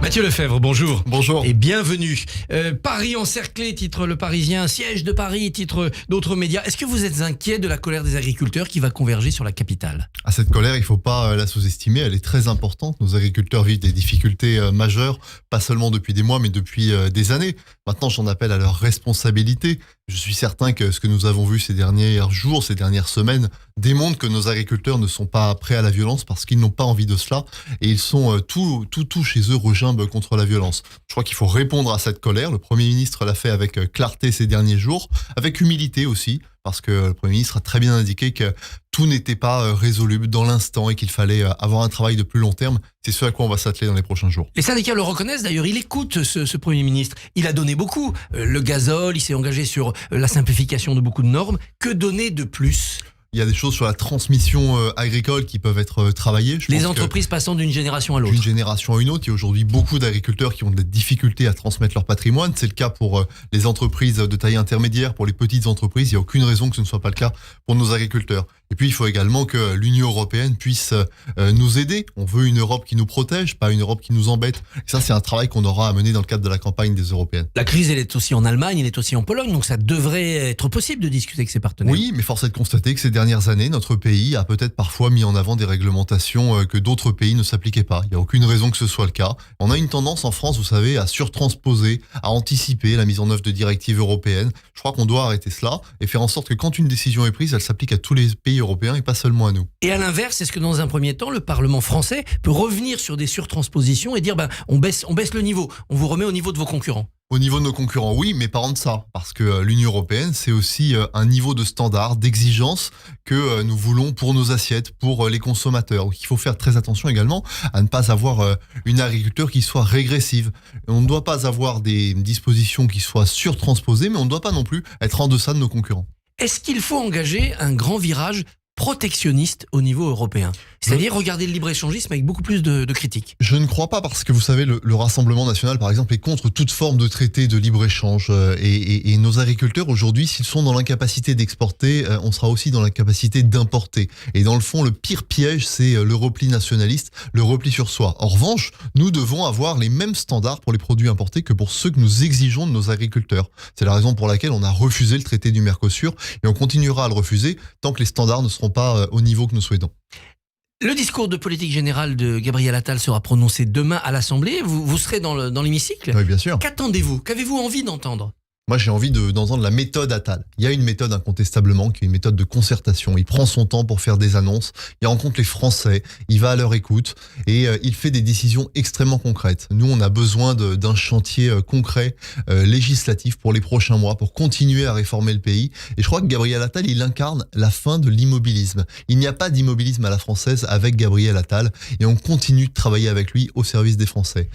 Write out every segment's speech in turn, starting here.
Mathieu Lefebvre, bonjour. Bonjour. Et bienvenue. Paris encerclé, titre Le Parisien, siège de Paris, titre d'autres médias. Est-ce que vous êtes inquiet de la colère des agriculteurs qui va converger sur la capitale ? Cette colère, il ne faut pas la sous-estimer, elle est très importante. Nos agriculteurs vivent des difficultés majeures, pas seulement depuis des mois, mais depuis des années. Maintenant, j'en appelle à leur responsabilité. Je suis certain que ce que nous avons vu ces derniers jours, ces dernières semaines, démontre que nos agriculteurs ne sont pas prêts à la violence parce qu'ils n'ont pas envie de cela et ils sont tout chez eux regimbent contre la violence. Je crois qu'il faut répondre à cette colère. Le Premier ministre l'a fait avec clarté ces derniers jours, avec humilité aussi, parce que le Premier ministre a très bien indiqué que tout n'était pas résolu dans l'instant et qu'il fallait avoir un travail de plus long terme. C'est ce à quoi on va s'atteler dans les prochains jours. Les syndicats le reconnaissent d'ailleurs, il écoute ce Premier ministre. Il a donné beaucoup. Le gazole, il s'est engagé sur la simplification de beaucoup de normes. Que donner de plus ? Il y a des choses sur la transmission agricole qui peuvent être travaillées. Les entreprises passant d'une génération à l'autre. D'une génération à une autre, il y a aujourd'hui beaucoup d'agriculteurs qui ont des difficultés à transmettre leur patrimoine. C'est le cas pour les entreprises de taille intermédiaire, pour les petites entreprises. Il n'y a aucune raison que ce ne soit pas le cas pour nos agriculteurs. Et puis, il faut également que l'Union européenne puisse nous aider. On veut une Europe qui nous protège, pas une Europe qui nous embête. Et ça, c'est un travail qu'on aura à mener dans le cadre de la campagne des Européennes. La crise, elle est aussi en Allemagne, elle est aussi en Pologne, donc ça devrait être possible de discuter avec ses partenaires. Oui, mais force est de constater que ces dernières années, notre pays a peut-être parfois mis en avant des réglementations que d'autres pays ne s'appliquaient pas. Il n'y a aucune raison que ce soit le cas. On a une tendance en France, vous savez, à surtransposer, à anticiper la mise en œuvre de directives européennes. Je crois qu'on doit arrêter cela et faire en sorte que quand une décision est prise, elle s'applique à tous les pays européens et pas seulement à nous. Et à l'inverse, est-ce que dans un premier temps, le Parlement français peut revenir sur des surtranspositions et dire on baisse le niveau, on vous remet au niveau de vos concurrents ? Au niveau de nos concurrents, oui, mais pas en deçà, parce que l'Union européenne, c'est aussi un niveau de standard, d'exigence que nous voulons pour nos assiettes, pour les consommateurs. Donc, il faut faire très attention également à ne pas avoir une agriculture qui soit régressive. On ne doit pas avoir des dispositions qui soient surtransposées, mais on ne doit pas non plus être en deçà de nos concurrents. Est-ce qu'il faut engager un grand virage protectionniste au niveau européen, c'est-à-dire regarder le libre-échangisme avec beaucoup plus de critiques? Je ne crois pas, parce que vous savez, le Rassemblement national, par exemple, est contre toute forme de traité de libre-échange. Et nos agriculteurs, aujourd'hui, s'ils sont dans l'incapacité d'exporter, on sera aussi dans l'incapacité d'importer. Et dans le fond, le pire piège, c'est le repli nationaliste, le repli sur soi. En revanche, nous devons avoir les mêmes standards pour les produits importés que pour ceux que nous exigeons de nos agriculteurs. C'est la raison pour laquelle on a refusé le traité du Mercosur et on continuera à le refuser tant que les standards ne seront pas au niveau que nous souhaitons. Le discours de politique générale de Gabriel Attal sera prononcé demain à l'Assemblée. Vous serez dans l'hémicycle ? Oui, bien sûr. Qu'attendez-vous ? Qu'avez-vous envie d'entendre ? Moi, j'ai envie d'entendre la méthode Attal. Il y a une méthode incontestablement qui est une méthode de concertation. Il prend son temps pour faire des annonces, il rencontre les Français, il va à leur écoute et il fait des décisions extrêmement concrètes. Nous, on a besoin d'un chantier concret, législatif pour les prochains mois, pour continuer à réformer le pays. Et je crois que Gabriel Attal, il incarne la fin de l'immobilisme. Il n'y a pas d'immobilisme à la française avec Gabriel Attal et on continue de travailler avec lui au service des Français.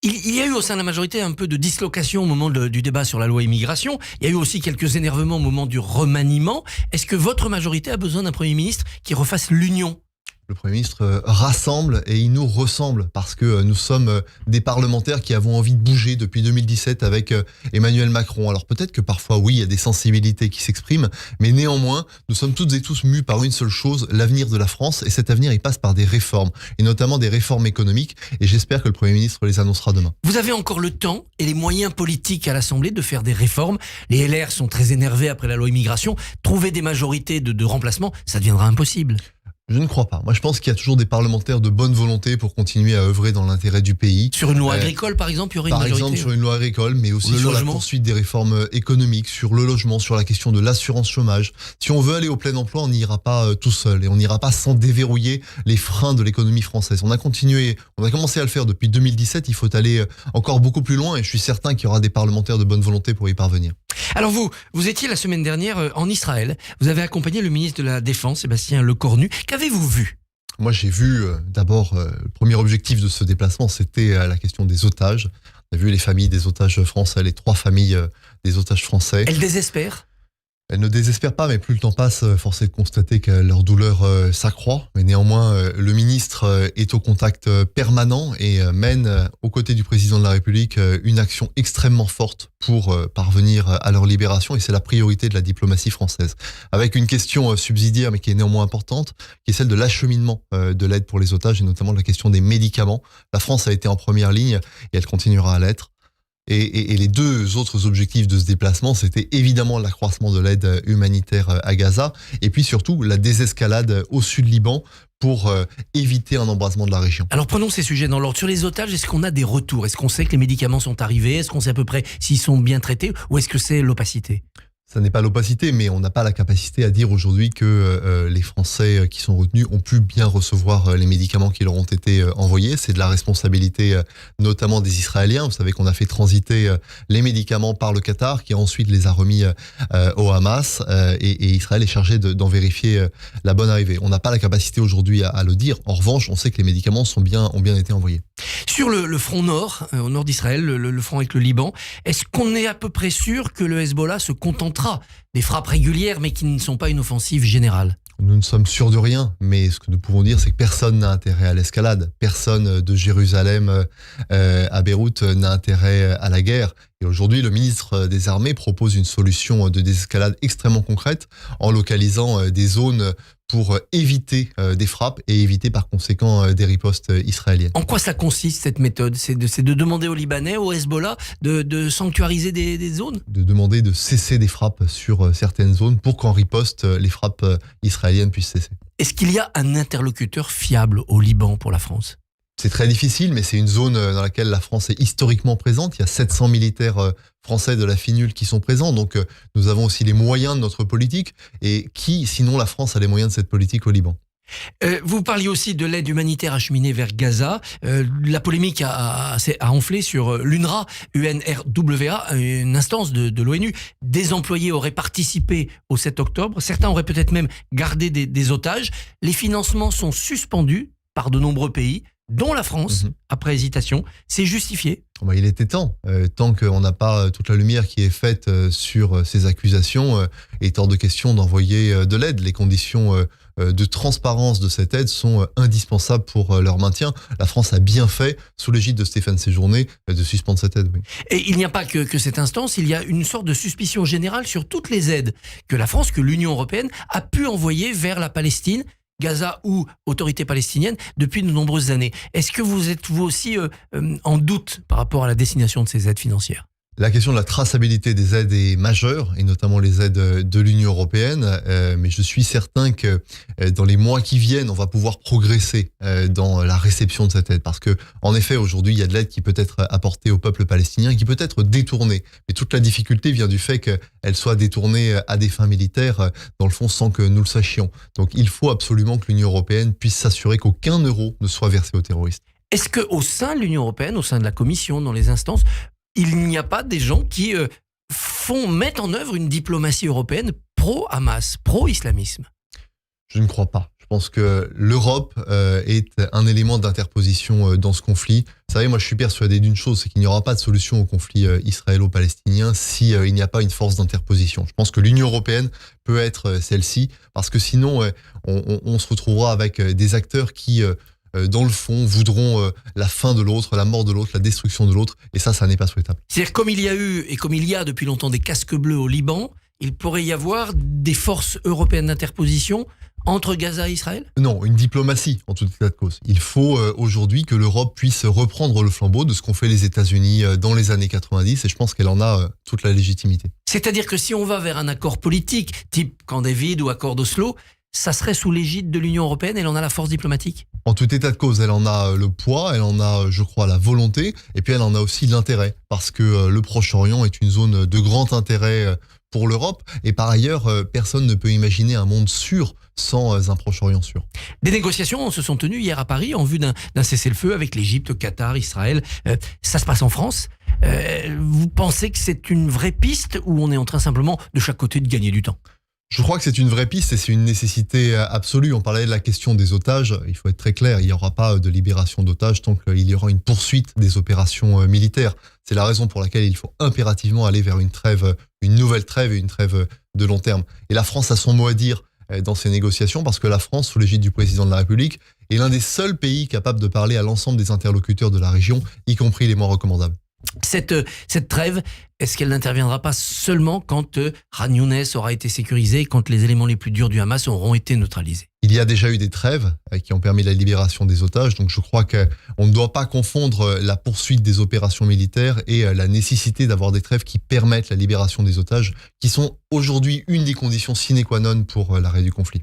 Il y a eu au sein de la majorité un peu de dislocation au moment du débat sur la loi immigration. Il y a eu aussi quelques énervements au moment du remaniement. Est-ce que votre majorité a besoin d'un Premier ministre qui refasse l'union ? Le Premier ministre rassemble et il nous ressemble parce que nous sommes des parlementaires qui avons envie de bouger depuis 2017 avec Emmanuel Macron. Alors peut-être que parfois, oui, il y a des sensibilités qui s'expriment, mais néanmoins, nous sommes toutes et tous mus par une seule chose, l'avenir de la France. Et cet avenir, il passe par des réformes, et notamment des réformes économiques. Et j'espère que le Premier ministre les annoncera demain. Vous avez encore le temps et les moyens politiques à l'Assemblée de faire des réformes. Les LR sont très énervés après la loi immigration. Trouver des majorités de remplacement, ça deviendra impossible. Je ne crois pas. Moi, je pense qu'il y a toujours des parlementaires de bonne volonté pour continuer à œuvrer dans l'intérêt du pays. Sur une loi agricole, par exemple, il y aurait une majorité. Par exemple, sur une loi agricole, mais aussi sur la poursuite des réformes économiques, sur le logement, sur la question de l'assurance chômage. Si on veut aller au plein emploi, on n'ira pas tout seul et on n'ira pas sans déverrouiller les freins de l'économie française. On a commencé à le faire depuis 2017. Il faut aller encore beaucoup plus loin et je suis certain qu'il y aura des parlementaires de bonne volonté pour y parvenir. Alors vous étiez la semaine dernière en Israël. Vous avez accompagné le ministre de la Défense, Sébastien Lecornu. Qu'avez-vous vu ? Moi, j'ai vu d'abord, le premier objectif de ce déplacement, c'était la question des otages. On a vu les familles des otages français, les 3 familles des otages français. Elles désespèrent ? Elles ne désespèrent pas, mais plus le temps passe, force est de constater que leur douleur s'accroît. Mais néanmoins, le ministre est au contact permanent et mène, aux côtés du président de la République, une action extrêmement forte pour parvenir à leur libération. Et c'est la priorité de la diplomatie française. Avec une question subsidiaire, mais qui est néanmoins importante, qui est celle de l'acheminement de l'aide pour les otages, et notamment la question des médicaments. La France a été en première ligne et elle continuera à l'être. Et les deux autres objectifs de ce déplacement, c'était évidemment l'accroissement de l'aide humanitaire à Gaza, et puis surtout la désescalade au sud Liban pour éviter un embrasement de la région. Alors prenons ces sujets dans l'ordre. Sur les otages, est-ce qu'on a des retours? Est-ce qu'on sait que les médicaments sont arrivés? Est-ce qu'on sait à peu près s'ils sont bien traités? Ou est-ce que c'est l'opacité? Ça n'est pas l'opacité, mais on n'a pas la capacité à dire aujourd'hui que les Français qui sont retenus ont pu bien recevoir les médicaments qui leur ont été envoyés. C'est de la responsabilité notamment des Israéliens. Vous savez qu'on a fait transiter les médicaments par le Qatar, qui ensuite les a remis au Hamas, et Israël est chargé d'en vérifier la bonne arrivée. On n'a pas la capacité aujourd'hui à le dire. En revanche, on sait que les médicaments ont bien été envoyés. Sur le front nord, au nord d'Israël, le front avec le Liban, est-ce qu'on est à peu près sûr que le Hezbollah se contentera des frappes régulières, mais qui ne sont pas une offensive générale? Nous ne sommes sûrs de rien, mais ce que nous pouvons dire, c'est que personne n'a intérêt à l'escalade. Personne de Jérusalem à Beyrouth n'a intérêt à la guerre. Et aujourd'hui, le ministre des Armées propose une solution de désescalade extrêmement concrète en localisant des zones pour éviter des frappes et éviter par conséquent des ripostes israéliennes. En quoi ça consiste cette méthode? C'est de demander aux Libanais, au Hezbollah, de sanctuariser des zones? De demander de cesser des frappes sur certaines zones pour qu'en riposte, les frappes israéliennes puissent cesser. Est-ce qu'il y a un interlocuteur fiable au Liban pour la France? C'est très difficile, mais c'est une zone dans laquelle la France est historiquement présente. Il y a 700 militaires français de la FINUL qui sont présents. Donc nous avons aussi les moyens de notre politique. Et qui, sinon la France, a les moyens de cette politique au Liban? Vous parliez aussi de l'aide humanitaire acheminée vers Gaza. La polémique a enflé sur l'UNRWA, UNRWA, une instance de l'ONU. Des employés auraient participé au 7 octobre. Certains auraient peut-être même gardé des otages. Les financements sont suspendus par de nombreux pays, dont la France, après hésitation. C'est justifié? Il était temps. Tant qu'on n'a pas toute la lumière qui est faite sur ces accusations, il est hors de question d'envoyer de l'aide. Les conditions de transparence de cette aide sont indispensables pour leur maintien. La France a bien fait, sous l'égide de Stéphane Séjourné, de suspendre cette aide. Oui. Et il n'y a pas que cette instance, il y a une sorte de suspicion générale sur toutes les aides que la France, que l'Union européenne a pu envoyer vers la Palestine, Gaza ou autorité palestinienne depuis de nombreuses années. Est-ce que vous êtes vous aussi en doute par rapport à la destination de ces aides financières? La question de la traçabilité des aides est majeure, et notamment les aides de l'Union européenne. Mais je suis certain que dans les mois qui viennent, on va pouvoir progresser dans la réception de cette aide. Parce que, en effet, aujourd'hui, il y a de l'aide qui peut être apportée au peuple palestinien, qui peut être détournée. Mais toute la difficulté vient du fait qu'elle soit détournée à des fins militaires, dans le fond, sans que nous le sachions. Donc, il faut absolument que l'Union européenne puisse s'assurer qu'aucun euro ne soit versé aux terroristes. Est-ce qu'au sein de l'Union européenne, au sein de la Commission, dans les instances, il n'y a pas des gens qui mettent en œuvre une diplomatie européenne pro-Hamas, pro-islamisme? Je ne crois pas. Je pense que l'Europe est un élément d'interposition dans ce conflit. Vous savez, moi je suis persuadé d'une chose, c'est qu'il n'y aura pas de solution au conflit israélo-palestinien s'il n'y a pas une force d'interposition. Je pense que l'Union européenne peut être celle-ci, parce que sinon on se retrouvera avec des acteurs qui dans le fond, voudront la fin de l'autre, la mort de l'autre, la destruction de l'autre, et ça n'est pas souhaitable. C'est-à-dire, comme il y a eu et comme il y a depuis longtemps des casques bleus au Liban, il pourrait y avoir des forces européennes d'interposition entre Gaza et Israël? Non, une diplomatie, en tout état de cause. Il faut aujourd'hui que l'Europe puisse reprendre le flambeau de ce qu'ont fait les États-Unis dans les années 90, et je pense qu'elle en a toute la légitimité. C'est-à-dire que si on va vers un accord politique, type Camp David ou accord d'Oslo, ça serait sous l'égide de l'Union européenne, elle en a la force diplomatique? En tout état de cause, elle en a le poids, elle en a, je crois, la volonté, et puis elle en a aussi l'intérêt, parce que le Proche-Orient est une zone de grand intérêt pour l'Europe, et par ailleurs, personne ne peut imaginer un monde sûr sans un Proche-Orient sûr. Des négociations se sont tenues hier à Paris en vue d'un cessez-le-feu avec l'Égypte, le Qatar, Israël. Ça se passe en France. Vous pensez que c'est une vraie piste, ou on est en train simplement, de chaque côté, de gagner du temps? Je crois que c'est une vraie piste et c'est une nécessité absolue. On parlait de la question des otages. Il faut être très clair, il n'y aura pas de libération d'otages tant qu'il y aura une poursuite des opérations militaires. C'est la raison pour laquelle il faut impérativement aller vers une nouvelle trêve et une trêve de long terme. Et la France a son mot à dire dans ces négociations parce que la France, sous l'égide du président de la République, est l'un des seuls pays capables de parler à l'ensemble des interlocuteurs de la région, y compris les moins recommandables. Cette trêve, est-ce qu'elle n'interviendra pas seulement quand Khan Younes aura été sécurisé, quand les éléments les plus durs du Hamas auront été neutralisés? Il y a déjà eu des trêves qui ont permis la libération des otages, donc je crois qu'on ne doit pas confondre la poursuite des opérations militaires et la nécessité d'avoir des trêves qui permettent la libération des otages, qui sont aujourd'hui une des conditions sine qua non pour l'arrêt du conflit.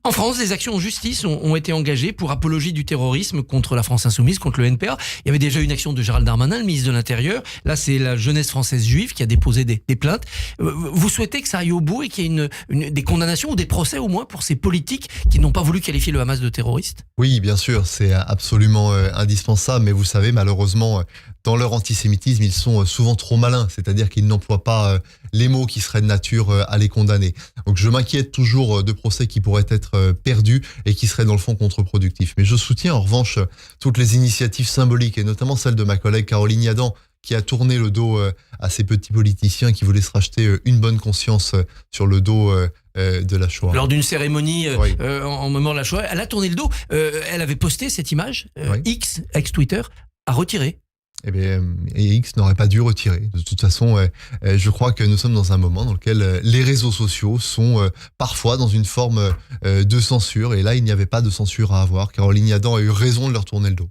En France, des actions en justice ont été engagées pour apologie du terrorisme contre la France insoumise, contre le NPA. Il y avait déjà une action de Gérald Darmanin, le ministre de l'Intérieur. Là, c'est la jeunesse française juive qui a déposé des plaintes. Vous souhaitez que ça aille au bout et qu'il y ait des condamnations ou des procès au moins pour ces politiques qui n'ont pas voulu qualifier le Hamas de terroriste? Oui, bien sûr, c'est absolument indispensable, mais vous savez, malheureusement, dans leur antisémitisme, ils sont souvent trop malins, c'est-à-dire qu'ils n'emploient pas les mots qui seraient de nature à les condamner. Donc je m'inquiète toujours de procès qui pourraient être perdus et qui seraient dans le fond contre-productifs. Mais je soutiens en revanche toutes les initiatives symboliques, et notamment celle de ma collègue Caroline Yadan, qui a tourné le dos à ces petits politiciens qui voulaient se racheter une bonne conscience sur le dos de la Shoah. Lors d'une cérémonie Oui. en mémoire de la Shoah, elle a tourné le dos. Elle avait posté cette image. Oui. X, ex-Twitter, a retiré. Eh bien, et X n'aurait pas dû retirer. De toute façon, je crois que nous sommes dans un moment dans lequel les réseaux sociaux sont parfois dans une forme de censure. Et là, il n'y avait pas de censure à avoir. Caroline Yadan a eu raison de leur tourner le dos.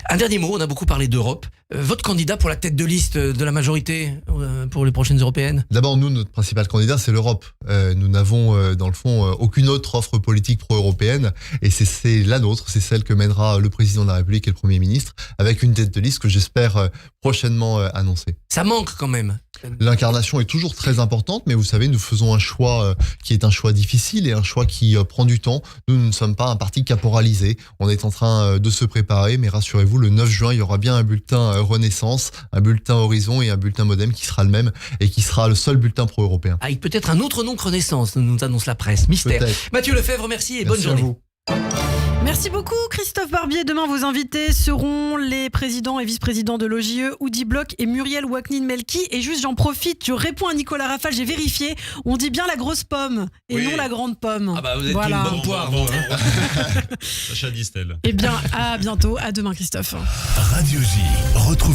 Un dernier mot, on a beaucoup parlé d'Europe. Votre candidat pour la tête de liste de la majorité pour les prochaines européennes? D'abord, nous, notre principal candidat, c'est l'Europe. Nous n'avons, dans le fond, aucune autre offre politique pro-européenne. Et c'est la nôtre, c'est celle que mènera le président de la République et le Premier ministre, avec une tête de liste que j'espère prochainement annoncer. Ça manque quand même. L'incarnation est toujours très importante, mais vous savez, nous faisons un choix qui est un choix difficile et un choix qui prend du temps. Nous ne sommes pas un parti caporalisé. On est en train de se préparer, mais rassurez-vous, le 9 juin, il y aura bien un bulletin Renaissance, un bulletin Horizon et un bulletin Modem qui sera le même et qui sera le seul bulletin pro-européen. Avec peut-être un autre nom que Renaissance, nous annonce la presse. Mystère. Peut-être. Mathieu Lefebvre, merci et bonne Merci à journée. vous. Merci beaucoup Christophe Barbier. Demain, vos invités seront les présidents et vice-présidents de l'OJE, Oudi Bloch et Muriel Waknin-Melki. Et juste, j'en profite, je réponds à Nicolas Rafal, j'ai vérifié. On dit bien la grosse pomme et Oui. non la grande pomme. Ah bah vous êtes Voilà. une bonne poire. vous. Sacha Distel. Eh bien, à bientôt. À demain Christophe. Radio J, retrouvez